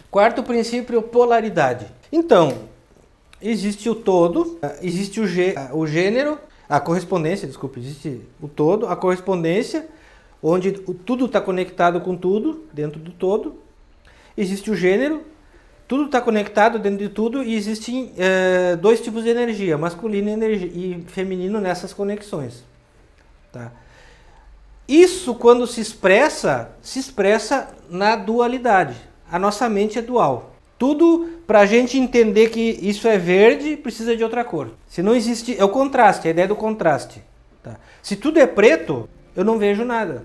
Quarto princípio, polaridade. Então, existe o todo, existe o gênero, a correspondência, desculpe, existe o todo, a correspondência, onde tudo está conectado com tudo, dentro do todo. Existe o gênero, tudo está conectado dentro de tudo e existem dois tipos de energia, masculino e feminino nessas conexões. Tá? Isso, quando se expressa na dualidade. A nossa mente é dual. Tudo, para a gente entender que isso é verde, precisa de outra cor. Se não existe, é o contraste, a ideia do contraste. Tá? Se tudo é preto, eu não vejo nada.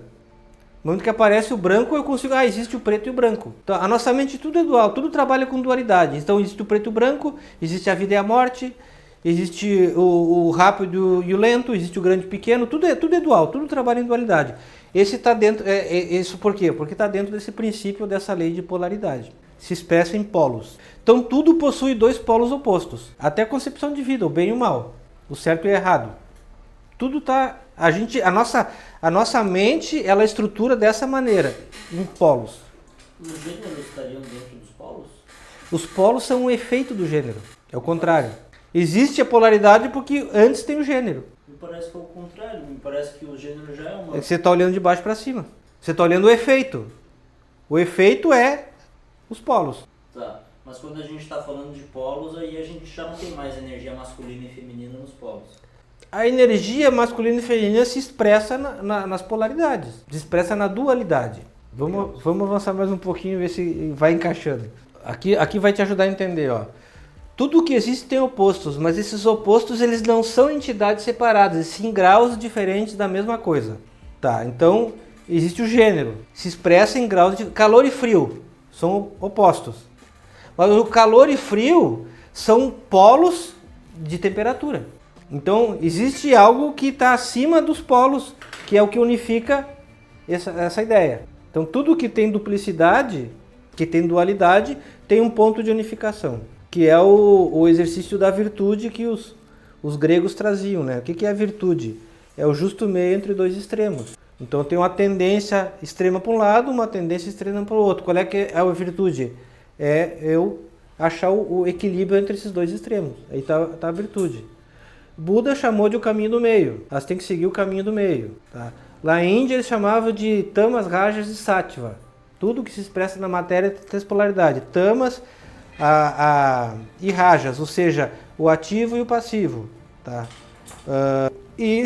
No momento que aparece o branco, eu consigo, existe o preto e o branco. Então, a nossa mente tudo é dual, tudo trabalha com dualidade. Então, existe o preto e o branco, existe a vida e a morte, existe o rápido e o lento, existe o grande e o pequeno, tudo é dual, tudo trabalha em dualidade. Esse está dentro, isso por quê? Porque está dentro desse princípio, dessa lei de polaridade. Se expressa em polos. Então, tudo possui dois polos opostos. Até a concepção de vida, o bem e o mal, o certo e o errado. Tudo está... A nossa mente, ela estrutura dessa maneira, em polos. Os gêneros estariam dentro dos polos? Os polos são um efeito do gênero, é o contrário. Existe a polaridade porque antes tem o gênero. Me parece que é o contrário, me parece que o gênero já é uma... Você está olhando de baixo para cima. Você está olhando o efeito. O efeito é os polos. Tá, mas quando a gente está falando de polos, aí a gente já não tem mais energia masculina e feminina nos polos. A energia masculina e feminina se expressa nas polaridades, se expressa na dualidade. Vamos avançar mais um pouquinho e ver se vai encaixando. Aqui vai te ajudar a entender, ó. Tudo que existe tem opostos, mas esses opostos eles não são entidades separadas, e sim graus diferentes da mesma coisa. Tá, então existe o gênero, se expressa em graus de calor e frio, são opostos. Mas o calor e frio são polos de temperatura. Então, existe algo que está acima dos polos, que é o que unifica essa ideia. Então, tudo que tem duplicidade, que tem dualidade, tem um ponto de unificação, que é o exercício da virtude que os gregos traziam, né? O que é a virtude? É o justo meio entre dois extremos. Então, tem uma tendência extrema para um lado, uma tendência extrema para o outro. Qual é que é a virtude? É eu achar o equilíbrio entre esses dois extremos. Aí está a virtude. Buda chamou de o caminho do meio. Elas têm que seguir o caminho do meio. Tá? Lá na Índia eles chamavam de tamas, rajas e sattva. Tudo que se expressa na matéria tem três polaridades. Tamas e rajas, ou seja, o ativo e o passivo. Tá? E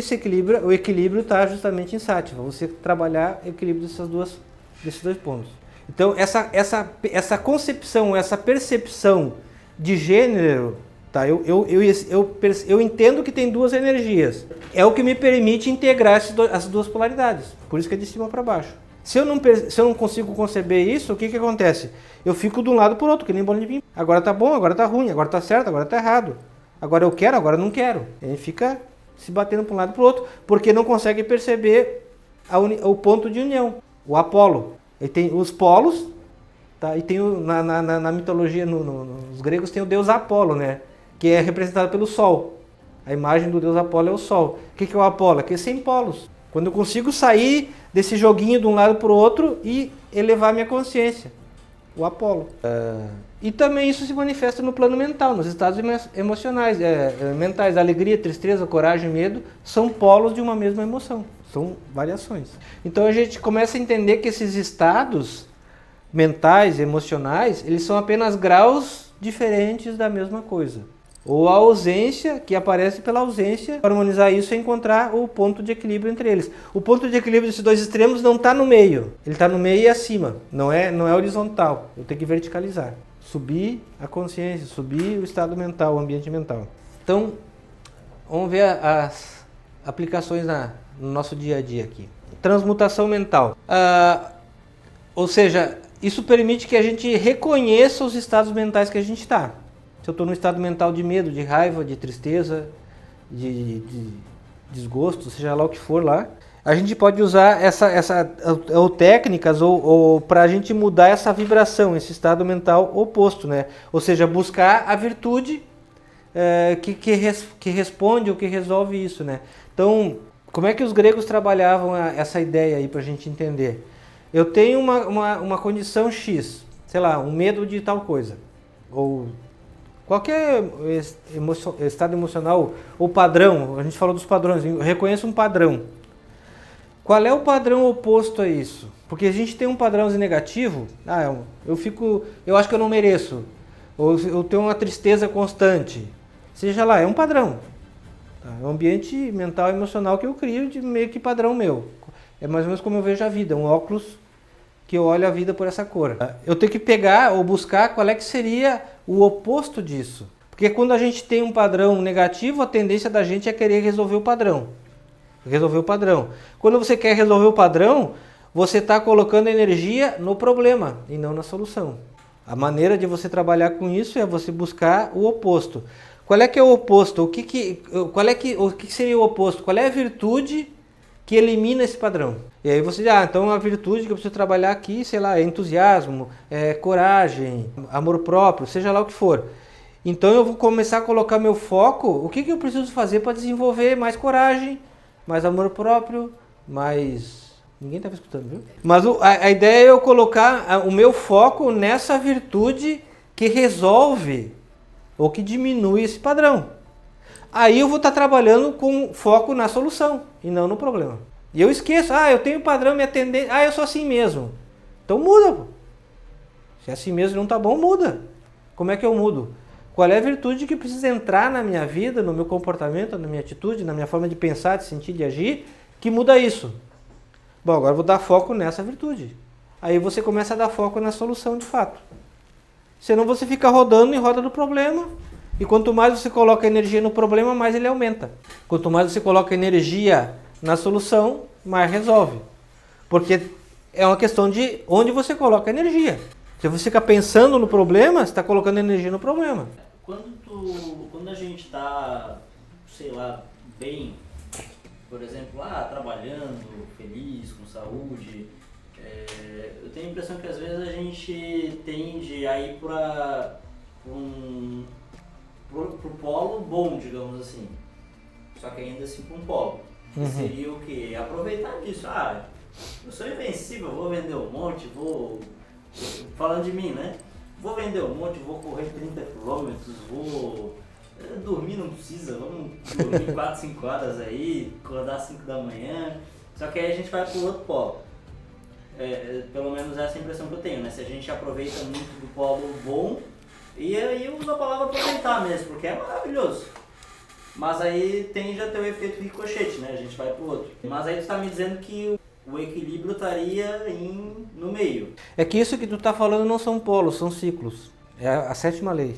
o equilíbrio está justamente em sattva. Você trabalhar o equilíbrio desses dois pontos. Então essa concepção, essa percepção de gênero... Tá, eu entendo que tem duas energias. É o que me permite integrar as duas polaridades. Por isso que é de cima para baixo. Se eu não consigo conceber isso, o que acontece? Eu fico de um lado para o outro, que nem bolinha de ping. Agora tá bom, agora tá ruim, agora tá certo, agora tá errado. Agora eu quero, agora eu não quero. E aí fica se batendo para um lado para o outro, porque não consegue perceber o ponto de união, o apolo. E tem os polos, tá? E tem na mitologia, nos gregos tem o deus Apolo, né? Que é representado pelo Sol. A imagem do deus Apolo é o Sol. O que é o Apolo? Aqui é sem polos. Quando eu consigo sair desse joguinho de um lado para o outro e elevar minha consciência. O Apolo. E também isso se manifesta no plano mental, nos estados emocionais, mentais. Alegria, tristeza, coragem, medo são polos de uma mesma emoção. São variações. Então a gente começa a entender que esses estados mentais, emocionais, eles são apenas graus diferentes da mesma coisa. Ou a ausência, que aparece pela ausência, para harmonizar isso é encontrar o ponto de equilíbrio entre eles. O ponto de equilíbrio desses dois extremos não está no meio, ele está no meio e acima, não é horizontal, eu tenho que verticalizar. Subir a consciência, subir o estado mental, o ambiente mental. Então, vamos ver as aplicações no nosso dia a dia aqui. Transmutação mental. Ou seja, isso permite que a gente reconheça os estados mentais que a gente está. Se eu estou num estado mental de medo, de raiva, de tristeza, de desgosto, seja lá o que for lá, a gente pode usar ou técnicas ou para a gente mudar essa vibração, esse estado mental oposto, né? Ou seja, buscar a virtude que responde ou que resolve isso, né? Então, como é que os gregos trabalhavam essa ideia aí para a gente entender? Eu tenho uma condição X, sei lá, um medo de tal coisa, ou qualquer estado emocional ou padrão, a gente falou dos padrões, eu reconheço um padrão. Qual é o padrão oposto a isso? Porque a gente tem um padrãozinho negativo, eu acho que eu não mereço, ou eu tenho uma tristeza constante, seja lá, é um padrão. Tá? É um ambiente mental e emocional que eu crio de meio que padrão meu. É mais ou menos como eu vejo a vida, um óculos que eu olho a vida por essa cor. Eu tenho que pegar ou buscar qual é que seria o oposto disso. Porque quando a gente tem um padrão negativo, a tendência da gente é querer resolver o padrão. Quando você quer resolver o padrão, você está colocando energia no problema e não na solução. A maneira de você trabalhar com isso é você buscar o oposto. Qual é que é o oposto? O que seria o oposto? Qual é a virtude que elimina esse padrão? E aí você diz, então a virtude que eu preciso trabalhar aqui, sei lá, é entusiasmo, é coragem, amor próprio, seja lá o que for. Então eu vou começar a colocar meu foco, o que eu preciso fazer para desenvolver mais coragem, mais amor próprio, mais... Ninguém estava escutando, viu? Mas a ideia é eu colocar o meu foco nessa virtude que resolve ou que diminui esse padrão. Aí eu vou estar trabalhando com foco na solução e não no problema. E eu esqueço, eu tenho padrão, minha tendência, eu sou assim mesmo. Então muda. Pô. Se é assim mesmo não tá bom, muda. Como é que eu mudo? Qual é a virtude que precisa entrar na minha vida, no meu comportamento, na minha atitude, na minha forma de pensar, de sentir, de agir, que muda isso? Bom, agora eu vou dar foco nessa virtude. Aí você começa a dar foco na solução de fato. Senão você fica rodando em roda do problema. E quanto mais você coloca energia no problema, mais ele aumenta. Quanto mais você coloca energia na solução, mais resolve. Porque é uma questão de onde você coloca a energia. Se você fica pensando no problema, você está colocando energia no problema. Quando a gente está, sei lá, bem, por exemplo, trabalhando, feliz, com saúde, eu tenho a impressão que às vezes a gente tende a ir para pro polo bom, digamos assim. Só que ainda assim para um polo. Que seria o quê? Aproveitar disso. Eu sou invencível, vou vender um monte, falando de mim, né? Vou vender um monte, vou correr 30 km, vou dormir, não precisa, vamos dormir 4, 5 horas aí, acordar às 5 da manhã. Só que aí a gente vai pro outro polo. Pelo menos essa é a impressão que eu tenho, né? Se a gente aproveita muito do polo bom, e aí eu uso a palavra aproveitar mesmo, porque é maravilhoso. Mas aí tende a ter o efeito ricochete, né? A gente vai pro outro. Mas aí tu tá me dizendo que o equilíbrio estaria no meio. É que isso que tu tá falando não são polos, são ciclos. É a sétima lei.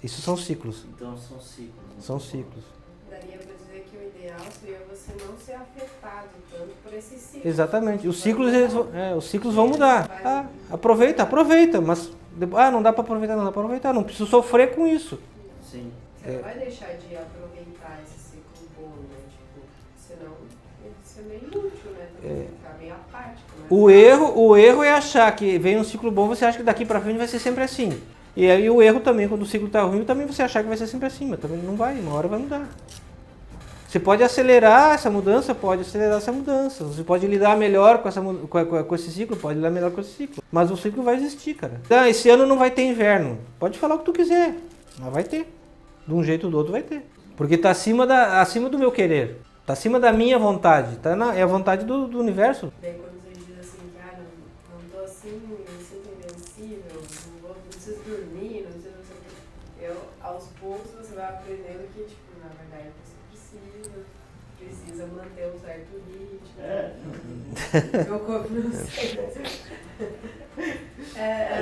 Isso são ciclos. Então são ciclos. São ciclos. Daria para dizer que o ideal seria você não ser afetado tanto por esses ciclos. Exatamente. Os ciclos vão mudar. Aproveita, mas não dá para aproveitar, não preciso sofrer com isso. Sim. Você não vai deixar de aproveitar esse ciclo bom, né? Senão isso é meio inútil, né? Ficar meio apático, né? O erro é achar que vem um ciclo bom, você acha que daqui para frente vai ser sempre assim. E aí o erro também, quando o ciclo está ruim, também você achar que vai ser sempre assim, mas também não vai, uma hora vai mudar. Você pode acelerar essa mudança, Você pode lidar melhor com esse ciclo, pode lidar melhor com esse ciclo. Mas o ciclo vai existir, cara. Esse ano não vai ter inverno. Pode falar o que tu quiser, mas vai ter. De um jeito ou do outro vai ter. Porque está acima do meu querer. Está acima da minha vontade. É a vontade do universo. Daí quando você diz assim, não tô assim, me sinto invencível, não preciso dormir, não sei o que. Aos poucos você vai aprendendo que, na verdade, você precisa manter um certo ritmo. Meu corpo não sei.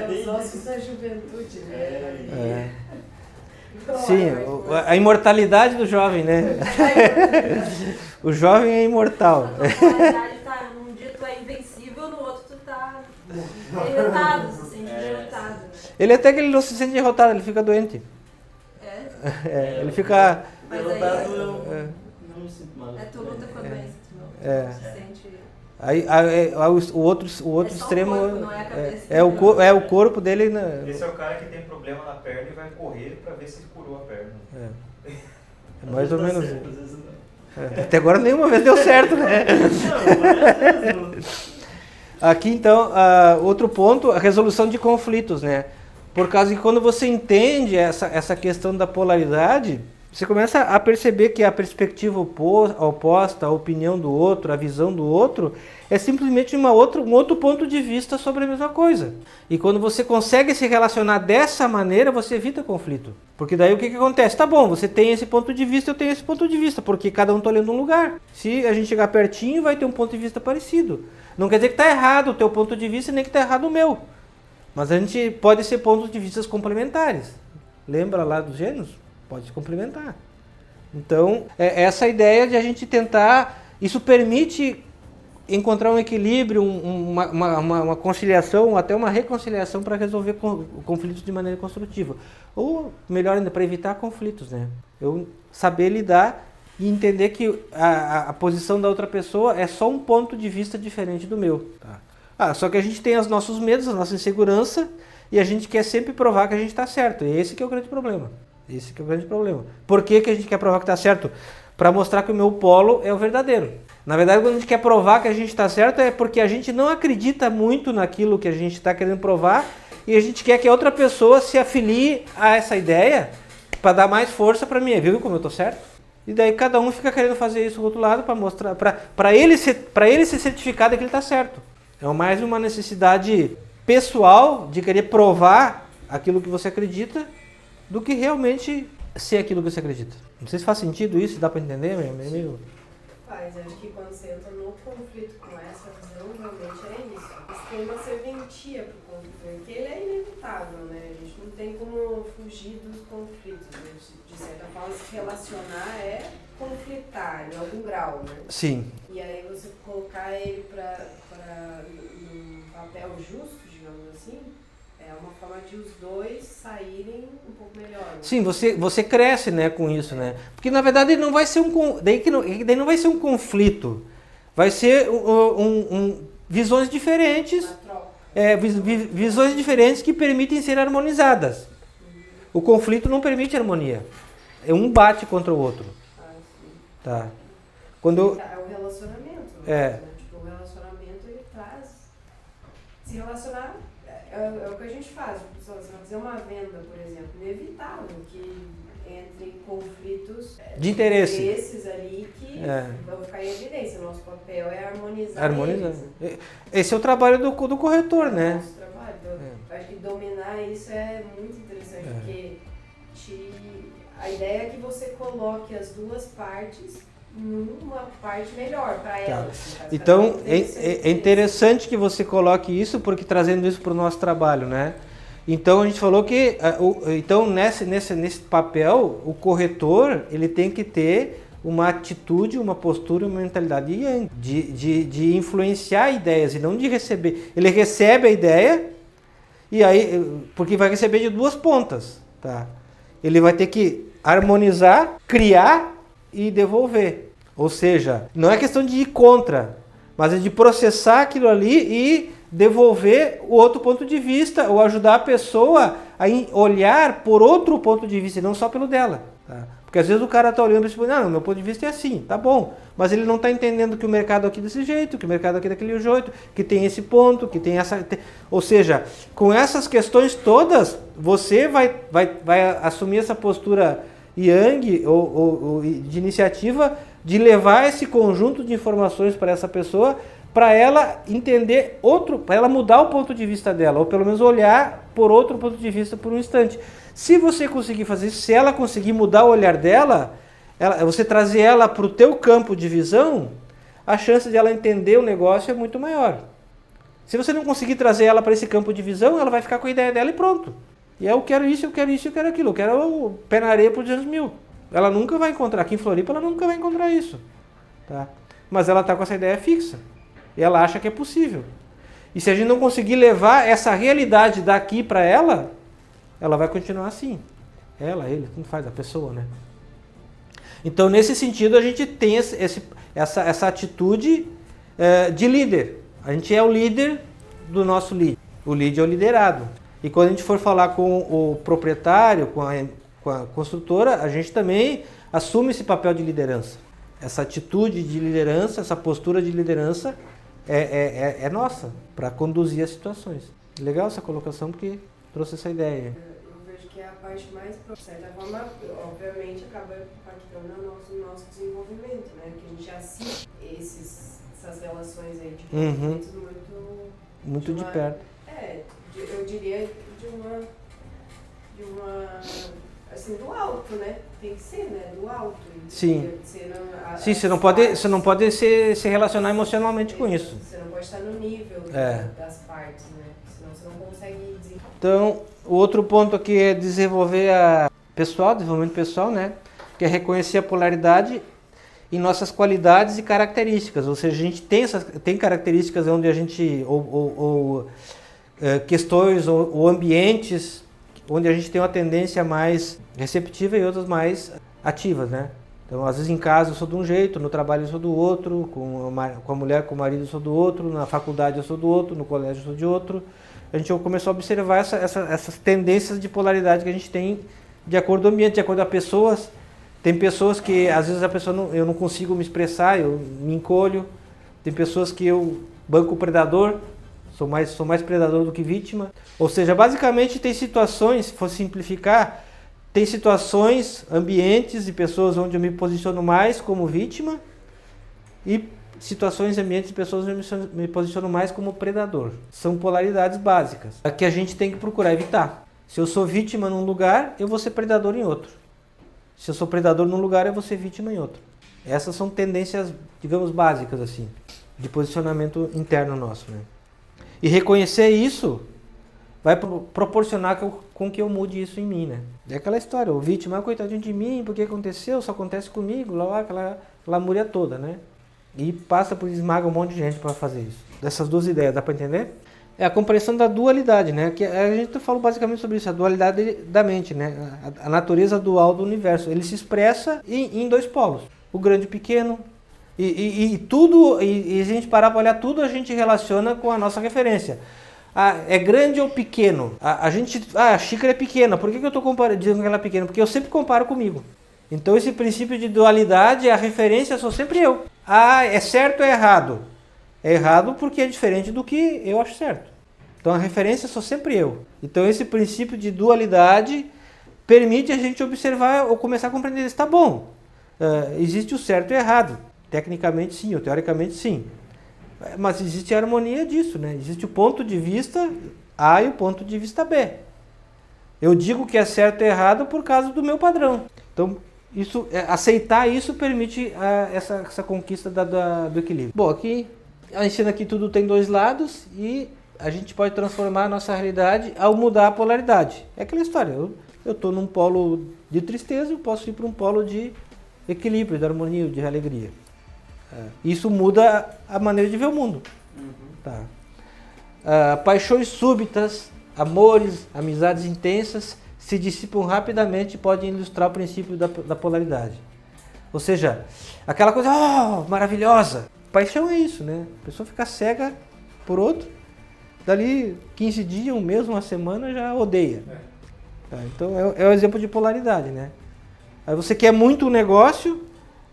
Os ossos da juventude, né? Sim, a imortalidade do jovem, né? O jovem é imortal. Na realidade, num dia tu é invencível, no outro tu tá derrotado, se sente derrotado. Ele até que ele não se sente derrotado, ele fica doente. Ele fica... Derrotado eu não me sinto mal. Tu luta com a doença, tu não se sente... Aí, o outro extremo o corpo, não é a cabeça. é o corpo dele. Esse é o cara que tem problema na perna e vai correr para ver se ele curou a perna. É mais ou menos isso. Até agora nenhuma vez deu certo, né? Aqui então, outro ponto, a resolução de conflitos, né? Por causa que quando você entende essa questão da polaridade, você começa a perceber que a perspectiva oposta, a opinião do outro, a visão do outro, é simplesmente um outro ponto de vista sobre a mesma coisa. E quando você consegue se relacionar dessa maneira, você evita conflito. Porque daí o que acontece? Tá bom, você tem esse ponto de vista, eu tenho esse ponto de vista, porque cada um está olhando um lugar. Se a gente chegar pertinho, vai ter um ponto de vista parecido. Não quer dizer que está errado o teu ponto de vista, nem que está errado o meu. Mas a gente pode ser pontos de vista complementares. Lembra lá dos gênios? Pode se complementar. Então, essa ideia de a gente tentar... Isso permite encontrar um equilíbrio, uma conciliação, até uma reconciliação para resolver conflitos de maneira construtiva. Ou, melhor ainda, para evitar conflitos, né? Eu saber lidar e entender que a posição da outra pessoa é só um ponto de vista diferente do meu. Tá? Só que a gente tem os nossos medos, a nossa insegurança, e a gente quer sempre provar que a gente está certo. E esse que é o grande problema. Esse que é o grande problema. Por que a gente quer provar que está certo? Para mostrar que o meu polo é o verdadeiro. Na verdade, quando a gente quer provar que a gente está certo, é porque a gente não acredita muito naquilo que a gente está querendo provar e a gente quer que a outra pessoa se afilie a essa ideia para dar mais força para mim. Viu como eu estou certo? E daí cada um fica querendo fazer isso do outro lado para mostrar, para ele se certificar de que ele está certo. É mais uma necessidade pessoal de querer provar aquilo que você acredita do que realmente ser aquilo que você acredita. Não sei se faz sentido isso, dá para entender, meu amigo? Faz, acho que quando você entra no conflito com essa visão, realmente é isso. Mas tem uma serventia pro conflito, porque ele é inevitável, né? A gente não tem como fugir dos conflitos, né? De certa forma, se relacionar é conflitar em algum grau, né? Sim. E aí você colocar ele num papel justo, digamos assim, é uma forma de os dois saírem um pouco melhor. Né? Sim, você cresce, né, com isso, né? Porque na verdade não vai ser daí não vai ser um conflito, vai ser visões diferentes, visões diferentes que permitem ser harmonizadas. O conflito não permite harmonia, um bate contra o outro. Tá? Quando é o relacionamento. Né? Tipo, o relacionamento ele traz se relacionar. É o que a gente faz, se vai fazer uma venda, por exemplo, inevitável que entre conflitos de interesse. Interesses ali que vão ficar em evidência. Nosso papel é harmonizar eles. Esse é o trabalho do corretor, né? Nosso trabalho. Então, acho que dominar isso é muito interessante, porque a ideia é que você coloque as duas partes numa parte melhor para elas. Tá. Então, é interessante que você coloque isso, porque trazendo isso para o nosso trabalho, né? Então, a gente falou que então nesse papel, o corretor ele tem que ter uma atitude, uma postura, uma mentalidade de influenciar ideias e não de receber. Ele recebe a ideia, e aí, porque vai receber de duas pontas, tá? Ele vai ter que harmonizar, criar e devolver. Ou seja, não é questão de ir contra, mas é de processar aquilo ali e devolver o outro ponto de vista, ou ajudar a pessoa a olhar por outro ponto de vista, e não só pelo dela. Tá? Porque às vezes o cara está olhando e diz, não, meu ponto de vista é assim, tá bom, mas ele não está entendendo que o mercado aqui é desse jeito, que o mercado aqui é daquele jeito, que tem esse ponto, que tem essa... Ou seja, com essas questões todas, você vai assumir essa postura yang ou de iniciativa de levar esse conjunto de informações para essa pessoa, para ela entender para ela mudar o ponto de vista dela, ou pelo menos olhar por outro ponto de vista por um instante. Se você conseguir fazer isso, se ela conseguir mudar o olhar dela, você trazer ela para o teu campo de visão, a chance de ela entender o negócio é muito maior. Se você não conseguir trazer ela para esse campo de visão, ela vai ficar com a ideia dela e pronto. E eu quero isso, eu quero isso, eu quero aquilo. Eu quero o pé na areia por 200 mil. Ela nunca vai encontrar, aqui em Floripa ela nunca vai encontrar isso. Tá? Mas ela está com essa ideia fixa. E ela acha que é possível. E se a gente não conseguir levar essa realidade daqui para ela vai continuar assim. Ela, ele, tanto faz, a pessoa, né? Então, nesse sentido, a gente tem essa atitude de líder. A gente é o líder do nosso lead. O lead é o liderado. E quando a gente for falar com o proprietário, com a construtora, a gente também assume esse papel de liderança. Essa atitude de liderança, essa postura de liderança, é nossa para conduzir as situações. Legal essa colocação porque trouxe essa ideia. Eu vejo que é a parte mais, de certa forma, obviamente acaba impactando o nosso desenvolvimento, né? Porque a gente assiste essas relações aí de conflitos muito de perto. Eu diria de uma assim, do alto, né? Tem que ser, né? Do alto. Sim. Sim, você não pode se relacionar emocionalmente com isso. Você não pode estar no nível das partes, né? Senão você não consegue desenvolver. Então, o outro ponto aqui é desenvolvimento pessoal, né? Que é reconhecer a polaridade em nossas qualidades e características. Ou seja, a gente tem características onde a gente questões ou ambientes onde a gente tem uma tendência mais receptiva e outras mais ativas, né? Então, às vezes em casa eu sou de um jeito, no trabalho eu sou do outro, com a mulher, com o marido eu sou do outro, na faculdade eu sou do outro, no colégio eu sou de outro. A gente começou a observar essas tendências de polaridade que a gente tem de acordo com o ambiente, de acordo com as pessoas. Tem pessoas que às vezes eu não consigo me expressar, eu me encolho. Tem pessoas que eu banco o predador, sou mais predador do que vítima. Ou seja, basicamente tem situações, se for simplificar, tem situações, ambientes e pessoas onde eu me posiciono mais como vítima e situações, ambientes e pessoas onde eu me posiciono mais como predador. São polaridades básicas que a gente tem que procurar evitar. Se eu sou vítima num lugar, eu vou ser predador em outro. Se eu sou predador num lugar, eu vou ser vítima em outro. Essas são tendências, digamos, básicas assim, de posicionamento interno nosso, né? E reconhecer isso vai proporcionar com que eu mude isso em mim, né? É aquela história, o vítima, coitadinho de mim, porque aconteceu, só acontece comigo, lá aquela lamúria toda, né? E passa por esmaga um monte de gente para fazer isso. Dessas duas ideias, dá para entender? É a compreensão da dualidade, né? Que a gente falou basicamente sobre isso, a dualidade da mente, né? A natureza dual do universo. Ele se expressa em dois polos, o grande e o pequeno. E a gente parar para olhar tudo, a gente relaciona com a nossa referência. É grande ou pequeno? A xícara é pequena. Por que eu estou dizendo que ela é pequena? Porque eu sempre comparo comigo. Então esse princípio de dualidade, a referência sou sempre eu. É certo ou é errado? É errado porque é diferente do que eu acho certo. Então a referência sou sempre eu. Então esse princípio de dualidade permite a gente observar ou começar a compreender. Está bom, existe o certo e o errado. Tecnicamente sim, ou teoricamente sim. Mas existe a harmonia disso, né? Existe o ponto de vista A e o ponto de vista B. Eu digo que é certo e errado por causa do meu padrão. Então, aceitar isso permite essa conquista do equilíbrio. Bom, aqui, ensina que tudo tem dois lados e a gente pode transformar a nossa realidade ao mudar a polaridade. É aquela história, eu estou num polo de tristeza, eu posso ir para um polo de equilíbrio, de harmonia, de alegria. Isso muda a maneira de ver o mundo. Tá. Paixões súbitas, amores, amizades intensas se dissipam rapidamente e podem ilustrar o princípio da polaridade. Ou seja, aquela coisa maravilhosa. Paixão é isso, né? A pessoa fica cega por outro, dali 15 dias, um mês, uma semana já odeia. Então é o exemplo de polaridade, né? Aí você quer muito um negócio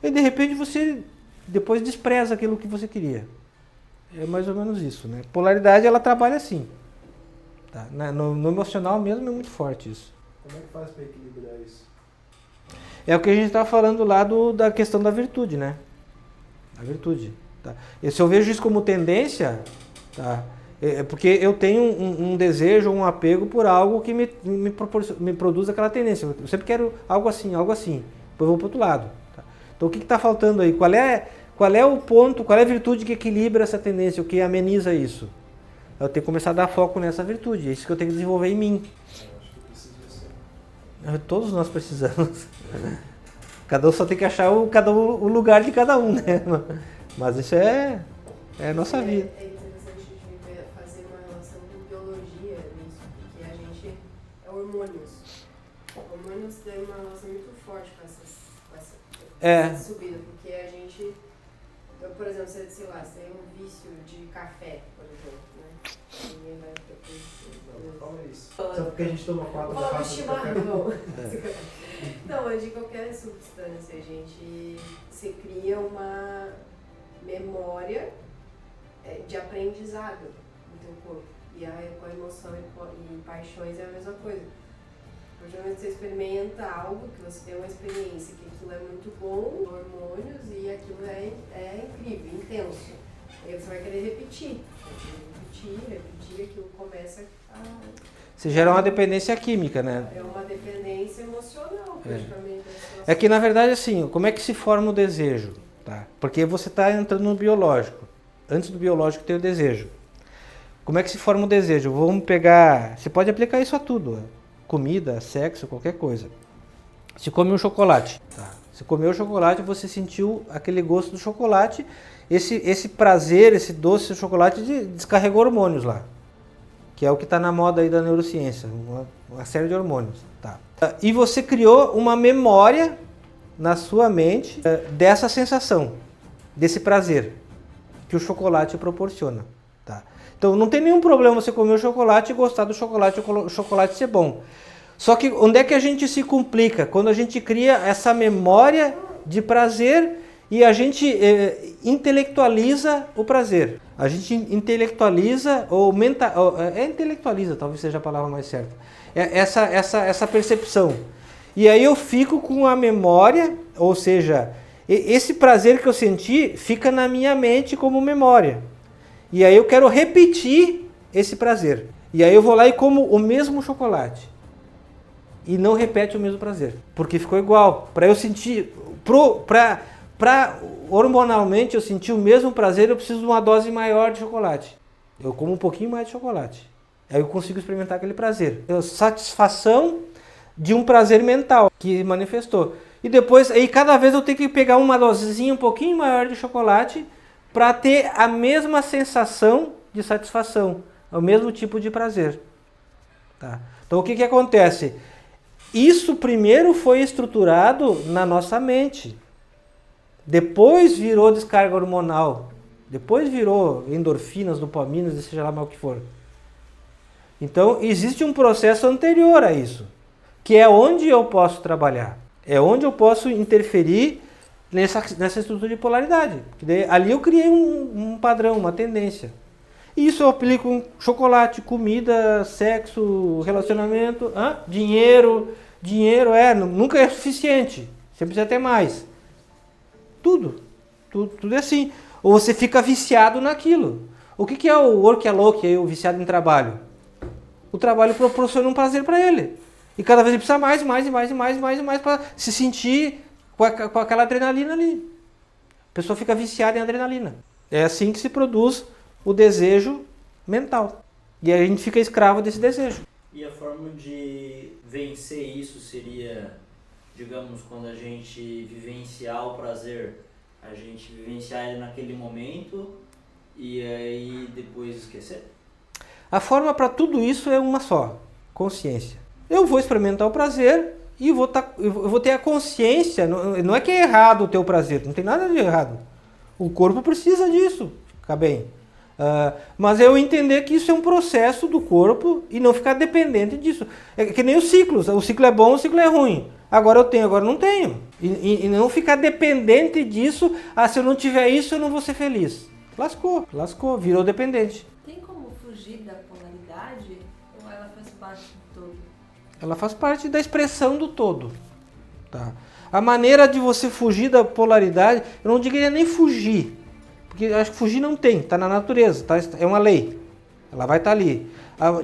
e de repente você depois despreza aquilo que você queria. É mais ou menos isso, né? Polaridade, ela trabalha assim. Tá? No emocional mesmo é muito forte isso. Como é que faz para equilibrar isso? É o que a gente estava falando lá da questão da virtude, né? A virtude. Tá? E se eu vejo isso como tendência, tá? É porque eu tenho um desejo, um apego por algo que me produz aquela tendência. Eu sempre quero algo assim, depois eu vou para o outro lado. Tá? Então o que está faltando aí? Qual é o ponto, qual é a virtude que equilibra essa tendência, o que ameniza isso? Eu tenho que começar a dar foco nessa virtude, é isso que eu tenho que desenvolver em mim. Todos nós precisamos. Cada um só tem que achar o lugar de cada um, né? Mas isso é a nossa vida. É interessante a gente fazer uma relação com biologia nisso, porque a gente é hormônios. Hormônios têm uma relação muito forte com essa subida, porque a gente, por exemplo, você tem um vício de café, por exemplo, né? Ninguém vai Fala isso. Só porque a gente toma 4 garrafas de café. Não, mas de qualquer substância, você cria uma memória de aprendizado no teu corpo. E com a emoção e paixões é a mesma coisa. Geralmente você experimenta algo, que você tem uma experiência, que aquilo é muito bom, hormônios, e aquilo é incrível, intenso. Aí você vai querer repetir, aquilo começa a... Você gera uma dependência química, né? É uma dependência emocional, praticamente. É que, na verdade, assim, como é que se forma o desejo? Tá? Porque você está entrando no biológico. Antes do biológico tem o desejo. Como é que se forma o desejo? Vamos pegar... Você pode aplicar isso a tudo. Comida, sexo, qualquer coisa. Você come um chocolate. Tá? Você comeu o chocolate, você sentiu aquele gosto do chocolate. Esse prazer, esse doce do chocolate descarregou hormônios lá. Que é o que está na moda aí da neurociência. Uma série de hormônios. Tá? E você criou uma memória na sua mente dessa sensação, desse prazer que o chocolate proporciona. Tá? Então não tem nenhum problema você comer o chocolate e gostar do chocolate, o chocolate ser bom. Só que onde é que a gente se complica? Quando a gente cria essa memória de prazer e a gente intelectualiza o prazer. A gente intelectualiza ou intelectualiza, talvez seja a palavra mais certa. Essa percepção. E aí eu fico com a memória, ou seja, esse prazer que eu senti fica na minha mente como memória. E aí eu quero repetir esse prazer. E aí eu vou lá e como o mesmo chocolate. E não repete o mesmo prazer. Porque ficou igual. Para eu sentir... Para hormonalmente eu sentir o mesmo prazer, eu preciso de uma dose maior de chocolate. Eu como um pouquinho mais de chocolate. Aí eu consigo experimentar aquele prazer. Satisfação de um prazer mental que manifestou. E depois, aí cada vez eu tenho que pegar uma dosezinha um pouquinho maior de chocolate para ter a mesma sensação de satisfação, o mesmo tipo de prazer. Tá? Então o que acontece? Isso primeiro foi estruturado na nossa mente. Depois virou descarga hormonal. Depois virou endorfinas, dopaminas, seja lá mais o que for. Então existe um processo anterior a isso, que é onde eu posso trabalhar. É onde eu posso interferir nessa estrutura de polaridade. Ali eu criei um padrão, uma tendência. E isso eu aplico em chocolate, comida, sexo, relacionamento, dinheiro. Dinheiro nunca é suficiente. Você precisa ter mais. Tudo é assim. Ou você fica viciado naquilo. O que é o workaholic, o viciado em trabalho? O trabalho proporciona um prazer para ele. E cada vez ele precisa mais para se sentir com aquela adrenalina ali. A pessoa fica viciada em adrenalina. É assim que se produz o desejo mental. E aí a gente fica escravo desse desejo. E a forma de vencer isso seria, digamos, quando a gente vivenciar o prazer, a gente vivenciar ele naquele momento e aí depois esquecer? A forma para tudo isso é uma só, consciência. Eu vou experimentar o prazer e eu vou ter a consciência, não é que é errado o teu prazer, não tem nada de errado. O corpo precisa disso, ficar bem. Mas eu entender que isso é um processo do corpo e não ficar dependente disso. É que nem os ciclos, o ciclo é bom, o ciclo é ruim. Agora eu tenho, agora não tenho. E não ficar dependente disso, se eu não tiver isso eu não vou ser feliz. Lascou, virou dependente. Tem como fugir da polaridade ou ela faz parte do todo? Ela faz parte da expressão do todo. Tá? A maneira de você fugir da polaridade, eu não diria nem fugir. Porque acho que fugir não tem, está na natureza, é uma lei. Ela vai estar ali.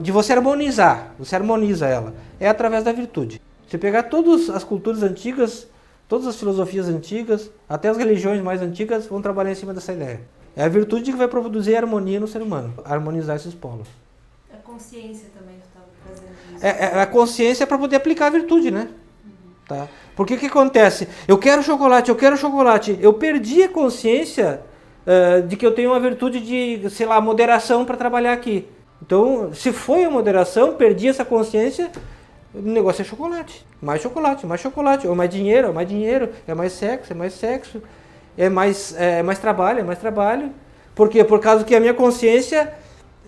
De você harmonizar, você harmoniza ela. É através da virtude. Você pegar todas as culturas antigas, todas as filosofias antigas, até as religiões mais antigas, vão trabalhar em cima dessa ideia. É a virtude que vai produzir harmonia no ser humano, harmonizar esses polos. A consciência também que estava trazendo isso. A consciência é para poder aplicar a virtude, né? Tá? Porque o que acontece? Eu quero chocolate. Eu perdi a consciência de que eu tenho uma virtude de, sei lá, moderação para trabalhar aqui. Então, se foi a moderação, perdi essa consciência, o negócio é chocolate. Mais chocolate. Ou mais dinheiro, é mais sexo, é mais trabalho. Por quê? Por causa que a minha consciência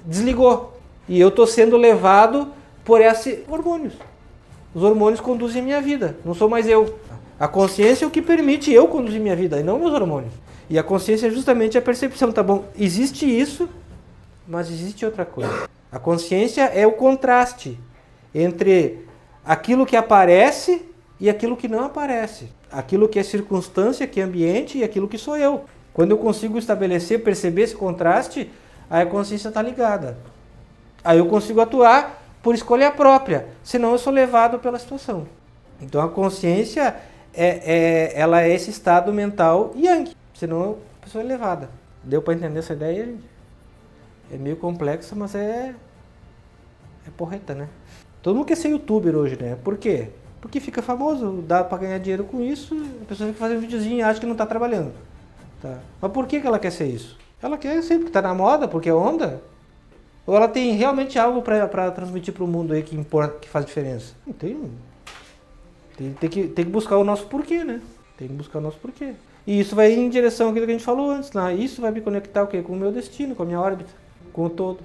desligou. E eu estou sendo levado por esses hormônios. Os hormônios conduzem a minha vida, não sou mais eu. A consciência é o que permite eu conduzir minha vida, e não meus hormônios. E a consciência é justamente a percepção, tá bom? Existe isso, mas existe outra coisa. A consciência é o contraste entre aquilo que aparece e aquilo que não aparece. Aquilo que é circunstância, que é ambiente e aquilo que sou eu. Quando eu consigo estabelecer, perceber esse contraste, aí a consciência está ligada. Aí eu consigo atuar por escolha própria, senão eu sou levado pela situação. Então a consciência ela é esse estado mental yang, senão a pessoa é levada. Deu para entender essa ideia, gente? É meio complexa, mas é porreta, né? Todo mundo quer ser youtuber hoje, né? Por quê? Porque fica famoso, dá para ganhar dinheiro com isso, a pessoa fica fazendo um videozinho e acha que não está trabalhando. Tá. Mas por que ela quer ser isso? Ela quer ser porque está na moda, porque é onda? Ou ela tem realmente algo para transmitir para o mundo aí que importa, que faz diferença? Não tem. Tem que buscar o nosso porquê, né? Tem que buscar o nosso porquê. E isso vai em direção àquilo que a gente falou antes, né? Isso vai me conectar o quê? Com o meu destino, com a minha órbita, com o todo.